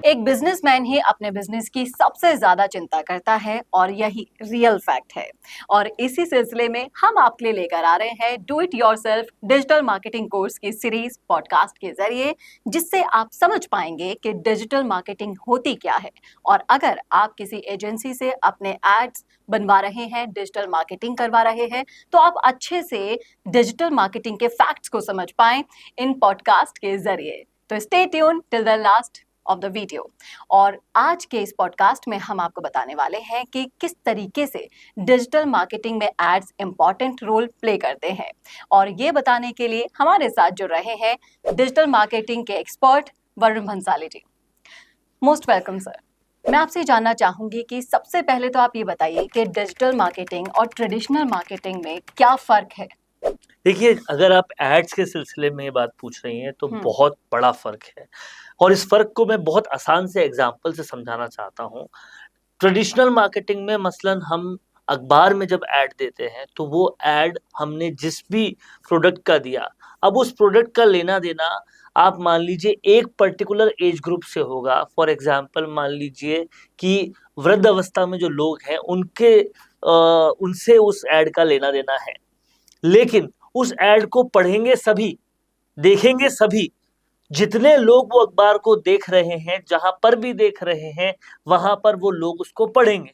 एक बिजनेसमैन ही अपने बिजनेस की सबसे ज्यादा चिंता करता है और यही रियल फैक्ट है। और इसी सिलसिले में हम आपके लिए लेकर आ रहे हैं do it yourself digital marketing course की सीरीज पॉडकास्ट के जरिए, जिससे आप समझ पाएंगे कि डिजिटल मार्केटिंग होती क्या है। और अगर आप किसी एजेंसी से अपने एड्स बनवा रहे हैं, डिजिटल मार्केटिंग करवा रहे हैं, तो आप अच्छे से डिजिटल मार्केटिंग के फैक्ट्स को समझ पाएं इन पॉडकास्ट के जरिए। तो stay tune till the last of the video. और आज के इस पॉडकास्ट में हम आपको बताने वाले हैं कि किस तरीके से डिजिटल मार्केटिंग में एड्स इंपॉर्टेंट रोल प्ले करते हैं। और ये बताने के लिए हमारे साथ जुड़ रहे हैं डिजिटल मार्केटिंग के expert Varun Bhansali ji. Most welcome sir. मैं आपसे जानना चाहूंगी कि सबसे पहले तो आप ये बताइए कि डिजिटल मार्केटिंग और ट्रेडिशनल मार्केटिंग में क्या फर्क है। देखिए, अगर आप एड्स के सिलसिले में ये बात पूछ रही हैं तो बहुत बड़ा फर्क है और इस फर्क को मैं बहुत आसान से एग्जांपल से समझाना चाहता हूँ। ट्रेडिशनल मार्केटिंग में मसलन हम अखबार में जब ऐड देते हैं तो वो ऐड हमने जिस भी प्रोडक्ट का दिया, अब उस प्रोडक्ट का लेना देना आप मान लीजिए एक पर्टिकुलर एज ग्रुप से होगा। फॉर एग्जांपल मान लीजिए कि वृद्ध अवस्था में जो लोग हैं उनसे उस ऐड का लेना देना है, लेकिन उस ऐड को पढ़ेंगे सभी, देखेंगे सभी। जितने लोग वो अखबार को देख रहे हैं, जहां पर भी देख रहे हैं, वहां पर वो लोग उसको पढ़ेंगे।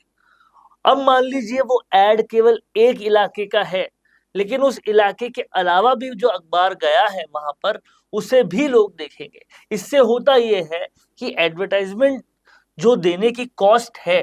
अब मान लीजिए वो ऐड केवल एक इलाके का है, लेकिन उस इलाके के अलावा भी जो अखबार गया है वहां पर उसे भी लोग देखेंगे। इससे होता ये है कि एडवर्टाइजमेंट जो देने की कॉस्ट है,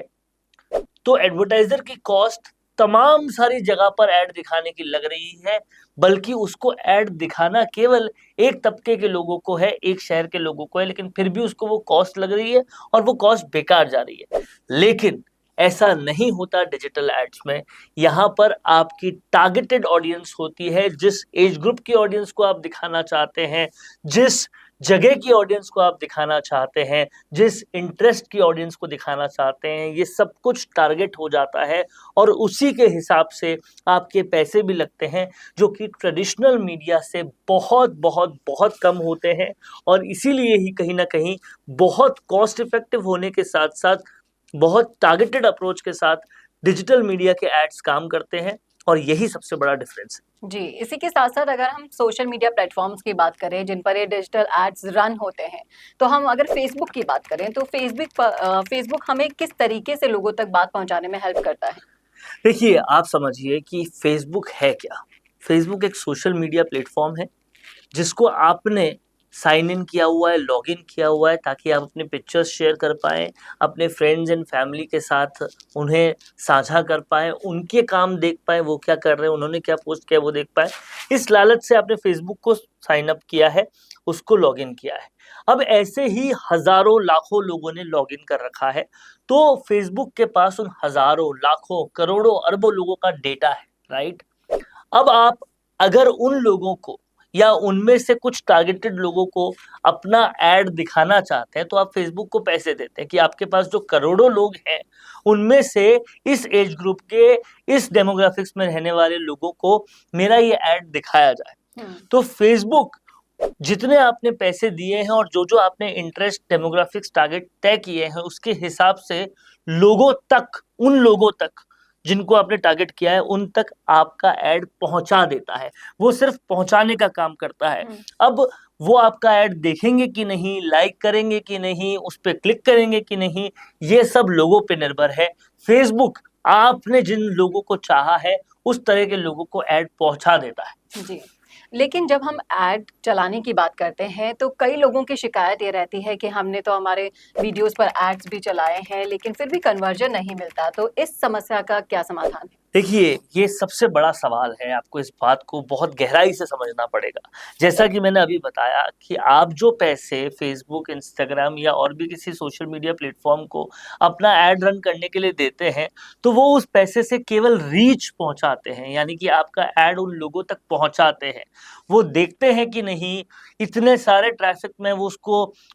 तो एडवर्टाइजर की कॉस्ट तमाम सारी जगह पर ऐड दिखाने की लग रही है, बल्कि उसको ऐड दिखाना केवल एक तबके के लोगों को है, एक शहर के लोगों को है, लेकिन फिर भी उसको वो कॉस्ट लग रही है और वो कॉस्ट बेकार जा रही है। लेकिन ऐसा नहीं होता डिजिटल एड्स में। यहाँ पर आपकी टारगेटेड ऑडियंस होती है, जिस एज ग्रुप की ऑडियंस को आप दिखाना चाहते हैं, जिस जगह की ऑडियंस को आप दिखाना चाहते हैं, जिस इंटरेस्ट की ऑडियंस को दिखाना चाहते हैं, ये सब कुछ टारगेट हो जाता है और उसी के हिसाब से आपके पैसे भी लगते हैं, जो कि ट्रेडिशनल मीडिया से बहुत बहुत बहुत कम होते हैं। और इसीलिए ही कहीं ना कहीं बहुत कॉस्ट इफेक्टिव होने के साथ साथ बहुत टारगेटेड अप्रोच के साथ डिजिटल मीडिया के एड्स काम करते हैं, और यही सबसे बड़ा डिफरेंस है। जी, इसी के साथ साथ अगर हम सोशल मीडिया प्लेटफॉर्म्स की बात करें जिन पर ये डिजिटल एड्स रन होते हैं, तो हम अगर फेसबुक की बात करें तो फेसबुक हमें किस तरीके से लोगों तक बात पहुंचाने में हेल्प करता है। देखिए, आप समझिए कि फेसबुक है क्या। फेसबुक एक सोशल मीडिया प्लेटफॉर्म है जिसको आपने साइन इन किया हुआ है, लॉग इन किया हुआ है, ताकि आप अपने पिक्चर्स शेयर कर पाएँ, अपने फ्रेंड्स एंड फैमिली के साथ उन्हें साझा कर पाएँ, उनके काम देख पाएँ, वो क्या कर रहे हैं, उन्होंने क्या पोस्ट किया वो देख पाएँ। इस लालच से आपने फेसबुक को साइन अप किया है, उसको लॉग इन किया है। अब ऐसे ही हजारों लाखों लोगों ने लॉग इन कर रखा है, तो फेसबुक के पास उन हजारों लाखों करोड़ों अरबों लोगों का डेटा है, राइट। अब आप अगर उन लोगों को या उनमें से कुछ टारगेटेड लोगों को अपना ऐड दिखाना चाहते हैं, तो आप फेसबुक को पैसे देते हैं कि आपके पास जो करोड़ों लोग हैं, उनमें से इस एज ग्रुप के, इस डेमोग्राफिक्स में रहने वाले लोगों को मेरा ये ऐड दिखाया जाए। तो फेसबुक जितने आपने पैसे दिए हैं और जो जो आपने इंटरेस्ट डेमोग्राफिक्स टारगेट तय किए हैं, उसके हिसाब से उन लोगों तक जिनको आपने टारगेट किया है, उन तक आपका ऐड पहुंचा देता है। वो सिर्फ पहुंचाने का काम करता है। अब वो आपका ऐड देखेंगे कि नहीं, लाइक करेंगे कि नहीं, उस पर क्लिक करेंगे कि नहीं, ये सब लोगों पे निर्भर है। फेसबुक आपने जिन लोगों को चाहा है उस तरह के लोगों को ऐड पहुंचा देता है। जी, लेकिन जब हम ऐड चलाने की बात करते हैं तो कई लोगों की शिकायत ये रहती है कि हमने तो हमारे वीडियोस पर एड्स भी चलाए हैं लेकिन फिर भी कन्वर्जन नहीं मिलता। तो इस समस्या का क्या समाधान है। देखिए, ये सबसे बड़ा सवाल है, आपको इस बात को बहुत गहराई से समझना पड़ेगा। जैसा कि मैंने अभी बताया कि आप जो पैसे फेसबुक, इंस्टाग्राम या और भी किसी सोशल मीडिया प्लेटफॉर्म को अपना ऐड रन करने के लिए देते हैं, तो वो उस पैसे से केवल रीच पहुंचाते हैं, यानी कि आपका ऐड उन लोगों तक पहुंचाते हैं। वो देखते हैं कि नहीं, इतने सारे ट्रैफिक में वो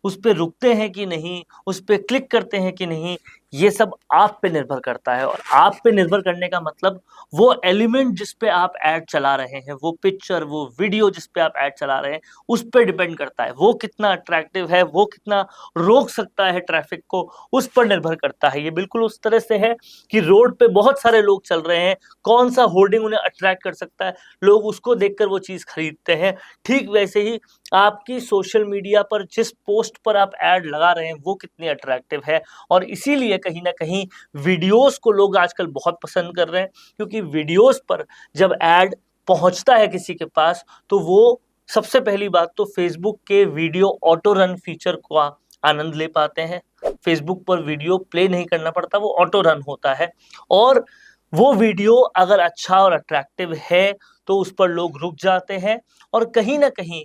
उस पर रुकते हैं कि नहीं, उस पर क्लिक करते हैं कि नहीं, ये सब आप पे निर्भर करता है। और आप पे निर्भर करने का मतलब वो एलिमेंट जिस पे आप ऐड चला रहे हैं, वो पिक्चर, वो वीडियो जिस पे आप ऐड चला रहे हैं, उस पे डिपेंड करता है। वो कितना अट्रैक्टिव है, वो कितना रोक सकता है ट्रैफिक को, उस पर निर्भर करता है। ये बिल्कुल उस तरह से है कि रोड पे बहुत सारे लोग चल रहे हैं, कौन सा होर्डिंग उन्हें अट्रैक्ट कर सकता है, लोग उसको देखकर वो चीज़ खरीदते हैं। ठीक वैसे ही आपकी सोशल मीडिया पर जिस पोस्ट पर आप ऐड लगा रहे हैं, वो कितनी अट्रैक्टिव है। और इसीलिए कहीं न कहीं वीडियोज़ को लोग आजकल बहुत पसंद कर रहे हैं, क्योंकि वीडियोज़ पर जब ऐड पहुँचता है किसी के पास, तो वो सबसे पहली बात तो फ़ेसबुक के वीडियो ऑटो रन फीचर का आनंद ले पाते हैं। फ़ेसबुक पर वीडियो प्ले नहीं करना पड़ता, वो ऑटो रन होता है। और वो वीडियो अगर अच्छा और अट्रैक्टिव है, तो उस पर लोग रुक जाते हैं। और कहीं न कहीं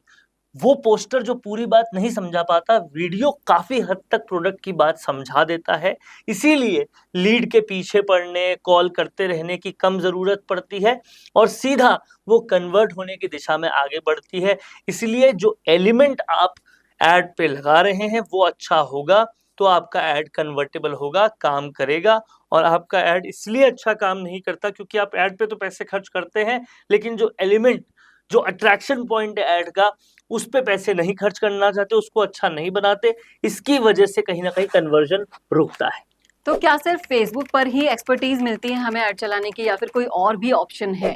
वो पोस्टर जो पूरी बात नहीं समझा पाता, वीडियो काफ़ी हद तक प्रोडक्ट की बात समझा देता है। इसीलिए लीड के पीछे पड़ने, कॉल करते रहने की कम ज़रूरत पड़ती है और सीधा वो कन्वर्ट होने की दिशा में आगे बढ़ती है। इसलिए जो एलिमेंट आप ऐड पे लगा रहे हैं, वो अच्छा होगा, तो आपका ऐड कन्वर्टेबल होगा, काम करेगा। और आपका ऐड इसलिए अच्छा काम नहीं करता क्योंकि आप ऐड पे तो पैसे खर्च करते हैं, लेकिन जो एलिमेंट, जो अट्रैक्शन पॉइंट है ऐड का, उस पे पैसे नहीं खर्च करना चाहते, उसको अच्छा नहीं बनाते। इसकी वजह से कहीं न कहीं कन्वर्जन रुकता है। तो क्या सिर्फ फेसबुक पर ही एक्सपर्टीज मिलती है हमें ऐड चलाने की, या फिर कोई और भी ऑप्शन है?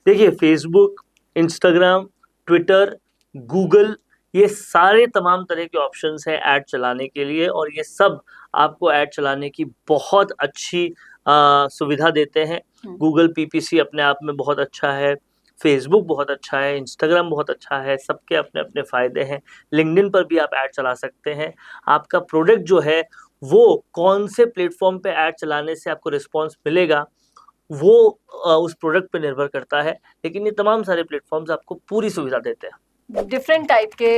देखिए, फ़ेसबुक, इंस्टाग्राम, ट्विटर, गूगल, ये सारे तमाम तरह के ऑप्शंस हैं ऐड चलाने के लिए, और ये सब आपको ऐड चलाने की बहुत अच्छी सुविधा देते हैं। गूगल पीपीसी अपने आप में बहुत अच्छा है, फ़ेसबुक बहुत अच्छा है, इंस्टाग्राम बहुत अच्छा है, सबके अपने-अपने फ़ायदे हैं। लिंक्डइन पर भी आप ऐड चला सकते हैं। आपका प्रोडक्ट जो है, वो कौन से प्लेटफ़ॉर्म पे ऐड चलाने से आपको रिस्पॉन्स मिलेगा, वो उस प्रोडक्ट पे निर्भर करता है। लेकिन ये तमाम सारे प्लेटफ़ॉर्म्स आपको पूरी सुविधा देते हैं। डिफरेंट टाइप के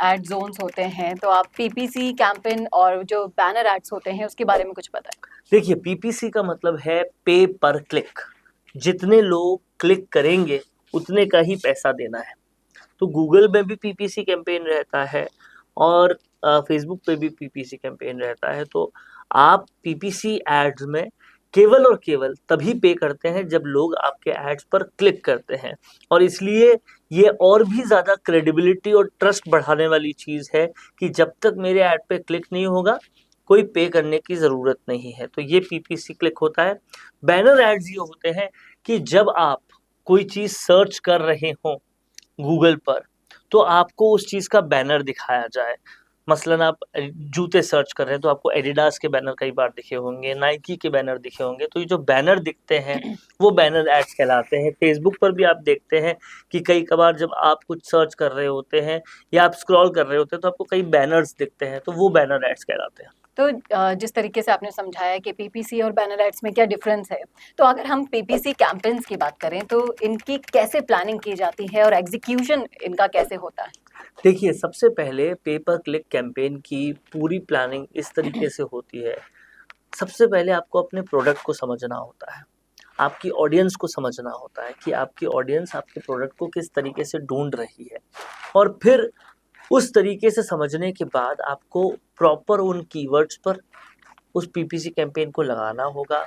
एड जोन्स होते हैं, तो आप पीपीसी कैंपेन और जो बैनर एड्स होते हैं उसके बारे में कुछ बताएं। देखिए, पीपीसी का मतलब है पे पर क्लिक। जितने लोग क्लिक करेंगे, उतने का ही पैसा देना है। तो गूगल में भी पीपीसी कैंपेन रहता है और फ़ेसबुक पे भी पीपीसी कैंपेन रहता है। तो आप पीपीसी एड्स में केवल और केवल तभी पे करते हैं जब लोग आपके एड्स पर क्लिक करते हैं। और इसलिए ये और भी ज़्यादा क्रेडिबिलिटी और ट्रस्ट बढ़ाने वाली चीज़ है कि जब तक मेरे ऐड पे क्लिक नहीं होगा, कोई पे करने की ज़रूरत नहीं है। तो ये पीपीसी क्लिक होता है। बैनर एड्स ये होते हैं कि जब आप कोई चीज़ सर्च कर रहे हों गूगल पर, तो आपको उस चीज़ का बैनर दिखाया जाए। मसलन आप जूते सर्च कर रहे हैं, तो आपको एडिडास के बैनर कई बार दिखे होंगे, नाइकी के बैनर दिखे होंगे। तो ये जो बैनर दिखते हैं, वो बैनर एड्स कहलाते हैं। फ़ेसबुक पर भी आप देखते हैं कि कई कभार जब आप कुछ सर्च कर रहे होते हैं या आप स्क्रॉल कर रहे होते हैं, तो आपको कई बैनर्स दिखते हैं, तो वो बैनर एड्स कहलाते हैं। तो जिस तरीके से आपने समझाया कि पीपीसी और बैनर एड्स में क्या डिफरेंस है, तो अगर हम पीपीसी कैंपेन्स की बात करें तो इनकी कैसे प्लानिंग की जाती है और एग्जीक्यूशन इनका कैसे होता है? देखिए, सबसे पहले पे पर क्लिक कैंपेन की पूरी प्लानिंग इस तरीके से होती है। सबसे पहले आपको अपने प्रोडक्ट को समझना होता है। आपकी ऑडियंस को समझना होता है कि आपकी ऑडियंस आपके प्रोडक्ट को किस तरीके से ढूँढ रही है। और फिर उस तरीके से समझने के बाद आपको प्रॉपर उन कीवर्ड्स पर उस पीपीसी कैंपेन को लगाना होगा।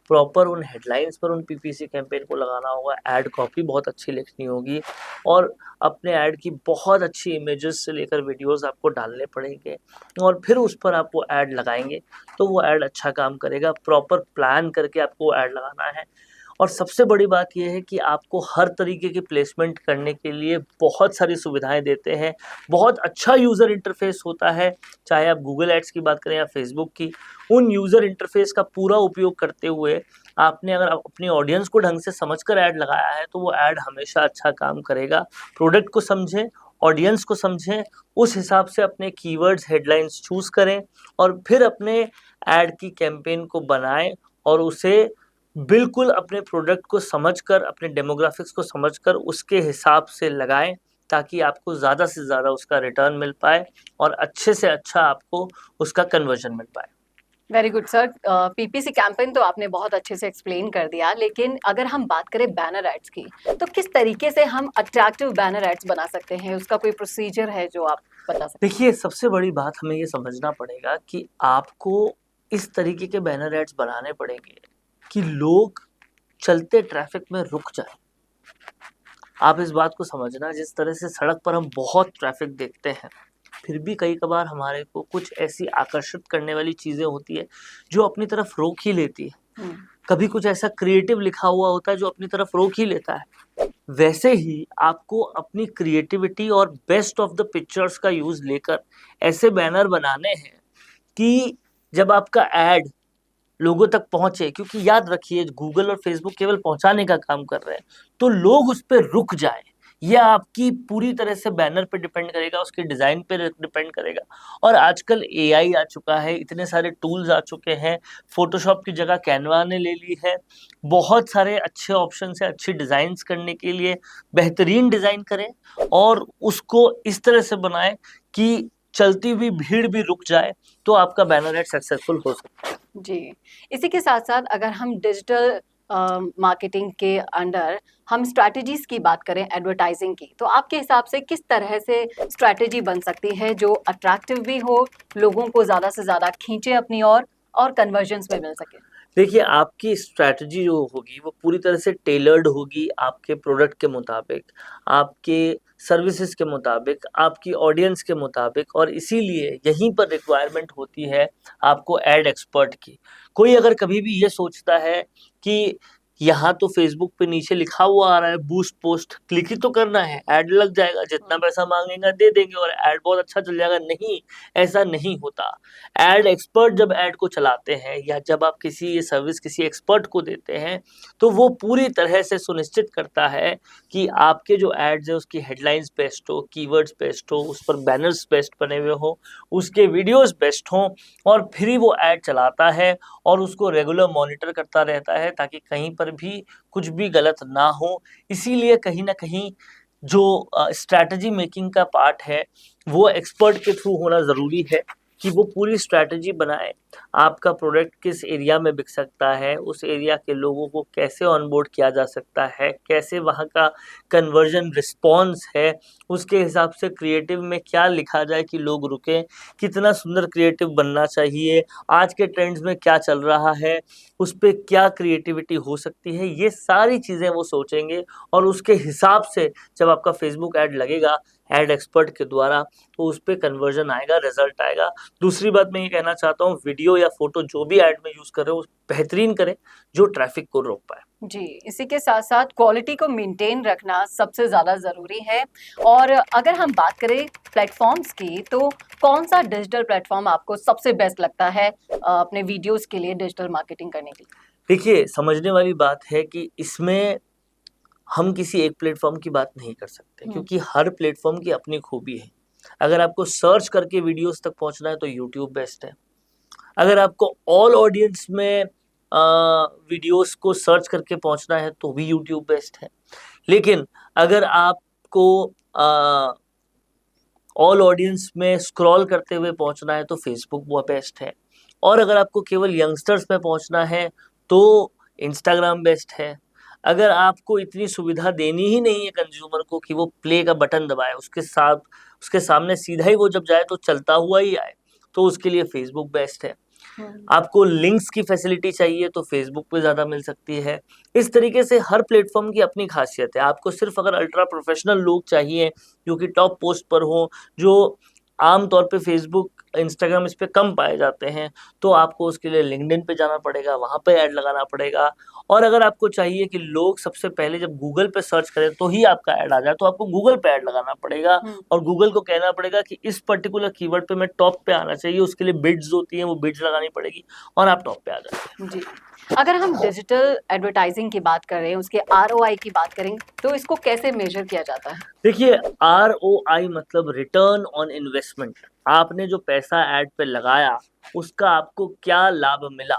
प्रॉपर उन हेडलाइंस पर उन पीपीसी कैंपेन को लगाना होगा। ऐड कॉपी बहुत अच्छी लिखनी होगी और अपने ऐड की बहुत अच्छी इमेजेस से लेकर वीडियोस आपको डालने पड़ेंगे और फिर उस पर आप वो ऐड लगाएँगे, तो वो ऐड अच्छा काम करेगा। प्रॉपर प्लान करके आपको ऐड लगाना है। और सबसे बड़ी बात ये है कि आपको हर तरीके की प्लेसमेंट करने के लिए बहुत सारी सुविधाएँ देते हैं। बहुत अच्छा यूज़र इंटरफ़ेस होता है, चाहे आप गूगल एड्स की बात करें या फ़ेसबुक की। उन यूज़र इंटरफ़ेस का पूरा उपयोग करते हुए आपने अगर अपनी ऑडियंस को ढंग से समझकर ऐड लगाया है, तो वो ऐड हमेशा अच्छा काम करेगा। प्रोडक्ट को समझें, ऑडियंस को समझें, उस हिसाब से अपने कीवर्ड्स, हेडलाइंस चूज़ करें और फिर अपने ऐड की कैंपेन को बनाएँ और उसे बिल्कुल अपने प्रोडक्ट को समझकर, अपने डेमोग्राफिक्स को समझकर उसके हिसाब से लगाएँ, ताकि आपको ज़्यादा से ज़्यादा उसका रिटर्न मिल पाए और अच्छे से अच्छा आपको उसका कन्वर्जन मिल पाए। Very good sir. PPC campaign तो आपने बहुत अच्छे से एक्सप्लेन कर दिया, लेकिन अगर हम बात करें बैनर एड्स की, तो किस तरीके से हम अट्रैक्टिव बैनर एड्स बना सकते हैं? उसका कोई प्रोसीजर है जो आप बता सकते हैं? देखिए, सबसे बड़ी बात हमें ये समझना पड़ेगा कि आपको इस तरीके के बैनर एड्स बनाने पड़ेंगे कि लोग चलते ट्रैफिक में रुक जाए। आप इस बात को समझना, जिस तरह से सड़क पर हम बहुत ट्रैफिक देखते हैं, फिर भी कई कबार हमारे को कुछ ऐसी आकर्षित करने वाली चीजें होती है जो अपनी तरफ रोक ही लेती है। कभी कुछ ऐसा क्रिएटिव लिखा हुआ होता है जो अपनी तरफ रोक ही लेता है। वैसे ही आपको अपनी क्रिएटिविटी और बेस्ट ऑफ द पिक्चर्स का यूज लेकर ऐसे बैनर बनाने हैं कि जब आपका एड लोगों तक पहुंचे, क्योंकि याद रखिए गूगल और फेसबुक केवल पहुंचाने का काम कर रहे हैं, तो लोग उस पर रुक जाए। यह आपकी पूरी तरह से बैनर पे डिपेंड करेगा, उसके डिजाइन पे डिपेंड करेगा। और आजकल एआई आ चुका है, इतने सारे टूल्स आ चुके हैं, फोटोशॉप की जगह कैनवा ने ले ली है। बहुत सारे अच्छे ऑप्शन है अच्छी डिजाइन करने के लिए। बेहतरीन डिजाइन करें और उसको इस तरह से बनाएं कि चलती हुई भीड़ भी रुक जाए, तो आपका बैनर एड सक्सेसफुल हो सकता है। जी, इसी के साथ-साथ अगर हम डिजिटल मार्केटिंग के अंडर हम स्ट्रैटेजीज़ की बात करें एडवर्टाइज़िंग की, तो आपके हिसाब से किस तरह से स्ट्रैटेजी बन सकती है जो अट्रैक्टिव भी हो, लोगों को ज़्यादा से ज़्यादा खींचे अपनी ओर और कन्वर्जन्स में मिल सके? देखिए, आपकी स्ट्रैटेजी जो होगी वो पूरी तरह से टेलर्ड होगी आपके प्रोडक्ट के मुताबिक, आपके सर्विसेज के मुताबिक, आपकी ऑडियंस के मुताबिक, और इसीलिए यहीं पर रिक्वायरमेंट होती है आपको एड एक्सपर्ट की। कोई अगर कभी भी ये सोचता है कि यहाँ तो फेसबुक पे नीचे लिखा हुआ आ रहा है बूस्ट पोस्ट, क्लिक ही तो करना है, एड लग जाएगा, जितना पैसा मांगेगा दे देंगे और एड बहुत अच्छा चल जाएगा। नहीं, ऐसा नहीं होता। एड एक्सपर्ट जब एड को चलाते हैं या जब आप किसी ये सर्विस किसी एक्सपर्ट को देते हैं, तो वो पूरी तरह से सुनिश्चित करता है कि आपके जो एड्स है उसकी हेडलाइंस बेस्ट हो, कीवर्ड्स बेस्ट हो, उस पर बैनर्स बेस्ट बने हुए हो, उसके वीडियोस बेस्ट हों, और फिर ही वो एड चलाता है और उसको रेगुलर मॉनिटर करता रहता है ताकि कहीं पर भी कुछ भी गलत ना हो। इसीलिए कहीं ना कहीं जो स्ट्रैटेजी मेकिंग का पार्ट है वो एक्सपर्ट के थ्रू होना ज़रूरी है कि वो पूरी स्ट्रैटेजी बनाए। आपका प्रोडक्ट किस एरिया में बिक सकता है, उस एरिया के लोगों को कैसे ऑनबोर्ड किया जा सकता है, कैसे वहाँ का कन्वर्जन रिस्पॉन्स है, उसके हिसाब से क्रिएटिव में क्या लिखा जाए कि लोग रुकें, कितना सुंदर क्रिएटिव बनना चाहिए, आज के ट्रेंड्स में क्या चल रहा है, उस पर क्या क्रिएटिविटी हो सकती है, ये सारी चीज़ें वो सोचेंगे। और उसके हिसाब से जब आपका फेसबुक ऐड लगेगा एड एक्सपर्ट के द्वारा, तो उस पर कन्वर्जन आएगा, रिजल्ट आएगा। दूसरी बात मैं ये कहना चाहता हूँ, वीडियो या फोटो जो भी ऐड में यूज कर रहे हो बेहतरीन करें जो ट्रैफिक को रोक पाए। जी, इसी के साथ-साथ क्वालिटी को मेंटेन रखना सबसे ज़्यादा ज़रूरी है। और अगर हम बात करें प्लेटफ़ॉर्म्स की, तो कौन-सा डिजिटल प्लेटफ़ॉर्म आपको सबसे बेस्ट लगता है अपने वीडियोज़ के लिए डिजिटल मार्केटिंग करने के लिए? देखिए, समझने वाली बात है कि इसमें हम किसी एक प्लेटफॉर्म की बात नहीं कर सकते, क्योंकि हर प्लेटफॉर्म की अपनी खूबी है। अगर आपको सर्च करके वीडियोस तक पहुंचना है तो यूट्यूब बेस्ट है। अगर आपको ऑल ऑडियंस में वीडियोस को सर्च करके पहुंचना है तो भी यूट्यूब बेस्ट है। लेकिन अगर आपको ऑल ऑडियंस में स्क्रॉल करते हुए पहुंचना है तो फेसबुक वो बेस्ट है। और अगर आपको केवल यंगस्टर्स में पहुंचना है तो इंस्टाग्राम बेस्ट है। अगर आपको इतनी सुविधा देनी ही नहीं है कंज्यूमर को कि वो प्ले का बटन दबाए, उसके साथ उसके सामने सीधा ही वो जब जाए तो चलता हुआ ही आए, तो उसके लिए फेसबुक बेस्ट है। आपको लिंक्स की फैसिलिटी चाहिए तो फेसबुक पे ज़्यादा मिल सकती है। इस तरीके से हर प्लेटफॉर्म की अपनी खासियत है। आपको सिर्फ अगर अल्ट्रा प्रोफेशनल लोग चाहिए जो कि टॉप पोस्ट पर हो, जो आम तौर पे फेसबुक इंस्टाग्राम इस पे कम पाए जाते हैं, तो आपको उसके लिए लिंक्डइन पे जाना पड़ेगा, वहाँ पे ऐड लगाना पड़ेगा। और अगर आपको चाहिए कि लोग सबसे पहले जब गूगल पे सर्च करें तो ही आपका ऐड आ जाए, तो आपको गूगल पे ऐड लगाना पड़ेगा और गूगल को कहना पड़ेगा कि इस पर्टिकुलर कीवर्ड पे मैं टॉप पे आना चाहिए। उसके लिए बिड्स होती हैं, वो बिड्स लगानी पड़ेगी और आप टॉप पे आ जाते हैं। जी। अगर हम डिजिटल एडवर्टाइजिंग की बात करें, उसके आरओआई की बात करें, तो इसको कैसे मेजर किया जाता है? देखिए, ROI मतलब रिटर्न ऑन इन्वेस्टमेंट। आपने जो पैसा ऐड पे लगाया उसका आपको क्या लाभ मिला।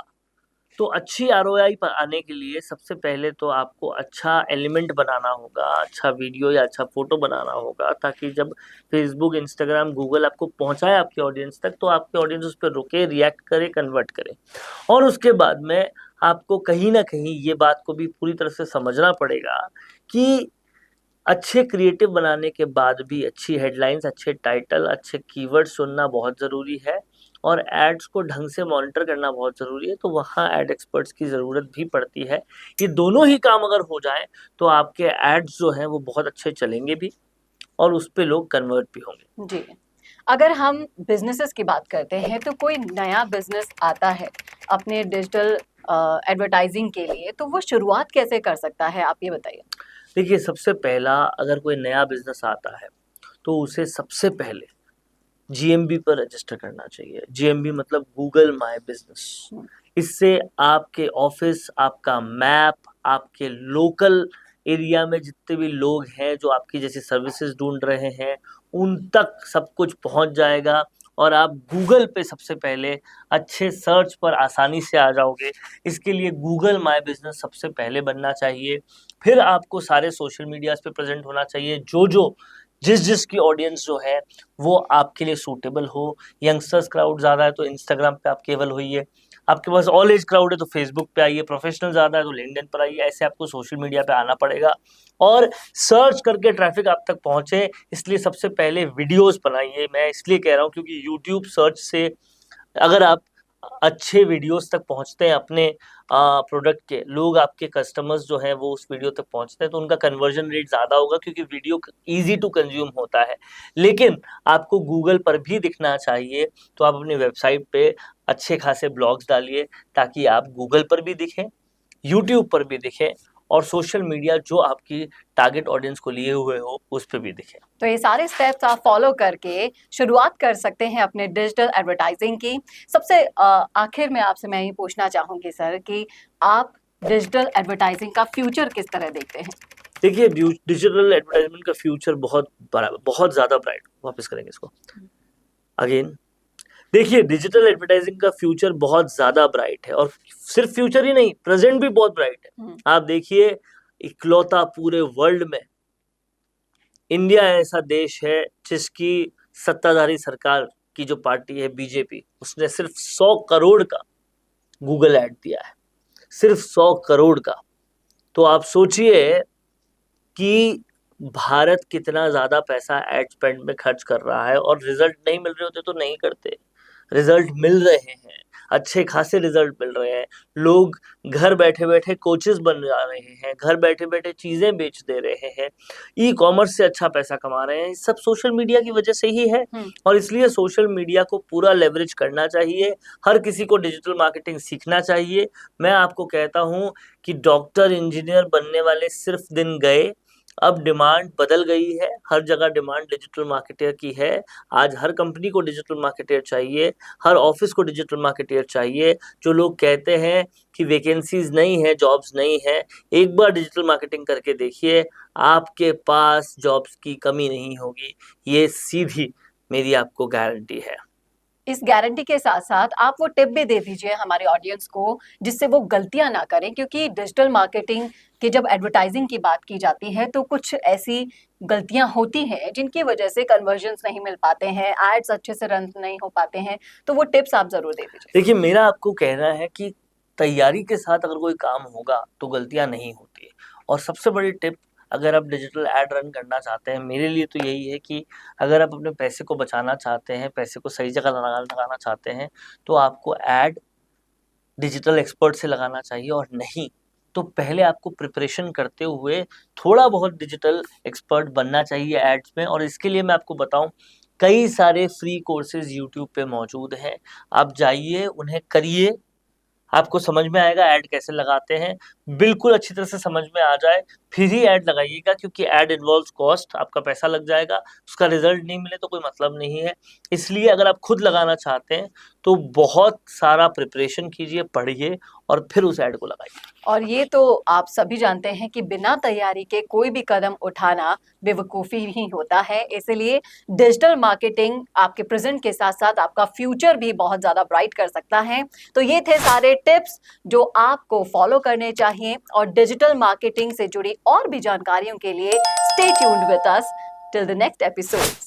तो अच्छी ROI पर आने के लिए सबसे पहले तो आपको अच्छा एलिमेंट बनाना होगा, अच्छा वीडियो या अच्छा फोटो बनाना होगा, ताकि जब फेसबुक, इंस्टाग्राम, गूगल आपको पहुंचाए आपके ऑडियंस तक, तो आपके ऑडियंस उस पर रुके, रिएक्ट करे, कन्वर्ट करे। और उसके बाद में आपको कहीं ना कहीं ये बात को भी पूरी तरह से समझना पड़ेगा कि अच्छे क्रिएटिव बनाने के बाद भी अच्छी हेडलाइंस, अच्छे टाइटल, अच्छे कीवर्ड चुनना बहुत ज़रूरी है। और एड्स को ढंग से मॉनिटर करना बहुत ज़रूरी है, तो वहाँ एड एक्सपर्ट्स की ज़रूरत भी पड़ती है। ये दोनों ही काम अगर हो जाएँ तो आपके एड्स जो हैं वो बहुत अच्छे चलेंगे भी और उस पे लोग कन्वर्ट भी होंगे। जी। अगर हम बिजनेसेस की बात करते हैं तो कोई नया बिजनेस आता है अपने डिजिटल एडवर्टाइजिंग के लिए, तो वो शुरुआत कैसे कर सकता है, आप ये बताइए। देखिए, सबसे पहला अगर कोई नया बिज़नेस आता है, तो उसे सबसे पहले जीएमबी पर रजिस्टर करना चाहिए। जीएमबी मतलब गूगल माय बिज़नेस। इससे आपके ऑफ़िस, आपका मैप, आपके लोकल एरिया में जितने भी लोग हैं जो आपकी जैसी सर्विसेज़ ढूँढ रहे हैं, उन तक सब कुछ पहुँच जाएगा और आप गूगल पे सबसे पहले अच्छे सर्च पर आसानी से आ जाओगे। इसके लिए गूगल माय बिज़नेस सबसे पहले बनना चाहिए। फिर आपको सारे सोशल मीडियाज़ पे प्रेज़ेंट होना चाहिए, जो-जो जिस-जिस की ऑडियंस जो है वो आपके लिए सूटेबल हो। यंगस्टर्स क्राउड ज़्यादा है तो इंस्टाग्राम पे आप केवल होइए। आपके पास ऑल एज क्राउड है तो फेसबुक पे आइए। प्रोफेशनल ज़्यादा है तो लिंक्डइन पर आइए। ऐसे आपको सोशल मीडिया पे आना पड़ेगा और सर्च करके ट्रैफिक आप तक पहुँचे, इसलिए सबसे पहले वीडियोज़ बनाइए। मैं इसलिए कह रहा हूँ क्योंकि यूट्यूब सर्च से अगर आप अच्छे वीडियोस तक पहुंचते हैं अपने प्रोडक्ट के, लोग आपके कस्टमर्स जो हैं वो उस वीडियो तक पहुंचते हैं तो उनका कन्वर्जन रेट ज़्यादा होगा क्योंकि वीडियो ईजी टू कंज्यूम होता है। लेकिन आपको गूगल पर भी दिखना चाहिए, तो आप अपनी वेबसाइट पे अच्छे खासे ब्लॉग्स डालिए ताकि आप गूगल पर भी दिखें, यूट्यूब पर भी दिखें और सोशल मीडिया जो आपकी टारगेट ऑडियंस को लिए हुए हो उस पे भी दिखे। तो ये सारे स्टेप्स आप फॉलो करके शुरुआत कर सकते हैं अपने डिजिटल एडवर्टाइजिंग की। सबसे आखिर में आपसे मैं ये पूछना चाहूंगी सर कि आप डिजिटल एडवर्टाइजिंग का फ्यूचर किस तरह देखते हैं? देखिए, डिजिटल एडवर्टाइजमेंट का फ्यूचर बहुत ज़्यादा ब्राइट। वापस करेंगे इसको अगेन। देखिए, डिजिटल एडवर्टाइजिंग का फ्यूचर बहुत ज़्यादा ब्राइट है और सिर्फ फ्यूचर ही नहीं, प्रेजेंट भी बहुत ब्राइट है। आप देखिए, इकलौता पूरे वर्ल्ड में इंडिया ऐसा देश है जिसकी सत्ताधारी सरकार की जो पार्टी है बीजेपी, उसने सिर्फ 100 करोड़ का गूगल ऐड दिया है, सिर्फ 100 करोड़ का। तो आप सोचिए कि भारत कितना ज्यादा पैसा एड स्पेंड में खर्च कर रहा है और रिजल्ट नहीं मिल रहे होते तो नहीं करते। रिजल्ट मिल रहे हैं, अच्छे खासे रिजल्ट मिल रहे हैं। लोग घर बैठे बैठे कोचेस बन जा रहे हैं, घर बैठे बैठे चीजें बेच दे रहे हैं, ई कॉमर्स से अच्छा पैसा कमा रहे हैं। सब सोशल मीडिया की वजह से ही है और इसलिए सोशल मीडिया को पूरा लेवरेज करना चाहिए। हर किसी को डिजिटल मार्केटिंग सीखना चाहिए। मैं आपको कहता हूँ कि डॉक्टर इंजीनियर बनने वाले सिर्फ दिन गए, अब डिमांड बदल गई है। हर जगह डिमांड डिजिटल मार्केटर की है। आज हर कंपनी को डिजिटल मार्केटर चाहिए, हर ऑफिस को डिजिटल मार्केटर चाहिए। जो लोग कहते हैं कि वैकेंसीज नहीं है, जॉब्स नहीं है, एक बार डिजिटल मार्केटिंग करके देखिए, आपके पास जॉब्स की कमी नहीं होगी। ये सीधी मेरी आपको गारंटी है। इस गारंटी के साथ साथ आप वो टिप भी दे दीजिए हमारे ऑडियंस को जिससे वो गलतियां ना करें, क्योंकि डिजिटल मार्केटिंग की जब एडवर्टाइजिंग की बात की जाती है तो कुछ ऐसी गलतियां होती हैं जिनकी वजह से कन्वर्जन्स नहीं मिल पाते हैं, एड्स अच्छे से रन नहीं हो पाते हैं। तो वो टिप्स आप जरूर दे दीजिए। देखिए, मेरा आपको कहना है कि तैयारी के साथ अगर कोई काम होगा तो गलतियां नहीं होती। और सबसे बड़ी टिप, अगर आप डिजिटल एड रन करना चाहते हैं, मेरे लिए तो यही है कि अगर आप अपने पैसे को बचाना चाहते हैं, पैसे को सही जगह लगाना चाहते हैं, तो आपको एड डिजिटल एक्सपर्ट से लगाना चाहिए और नहीं तो पहले आपको प्रिपरेशन करते हुए थोड़ा बहुत डिजिटल एक्सपर्ट बनना चाहिए एड्स में। और इसके लिए मैं आपको बताऊं, कई सारे फ्री कोर्सेज यूट्यूब पे मौजूद हैं। आप जाइए, उन्हें करिए, आपको समझ में आएगा ऐड कैसे लगाते हैं। बिल्कुल अच्छी तरह से समझ में आ जाए फिर ही ऐड लगाइएगा, क्योंकि ऐड इन्वॉल्व्स कॉस्ट, आपका पैसा लग जाएगा, उसका रिजल्ट नहीं मिले तो कोई मतलब नहीं है। इसलिए अगर आप खुद लगाना चाहते हैं तो बहुत सारा प्रिपरेशन कीजिए, पढ़िए और फिर उस ऐड को लगाइए। और ये तो आप सभी जानते हैं कि बिना तैयारी के कोई भी कदम उठाना बेवकूफ़ी ही होता है। इसलिए डिजिटल मार्केटिंग आपके प्रेजेंट के साथ साथ आपका फ्यूचर भी बहुत ज़्यादा ब्राइट कर सकता है। तो ये थे सारे टिप्स जो आपको फॉलो करने चाहिए। और डिजिटल मार्केटिंग से जुड़ी और भी जानकारियों के लिए stay tuned with us till the next episode.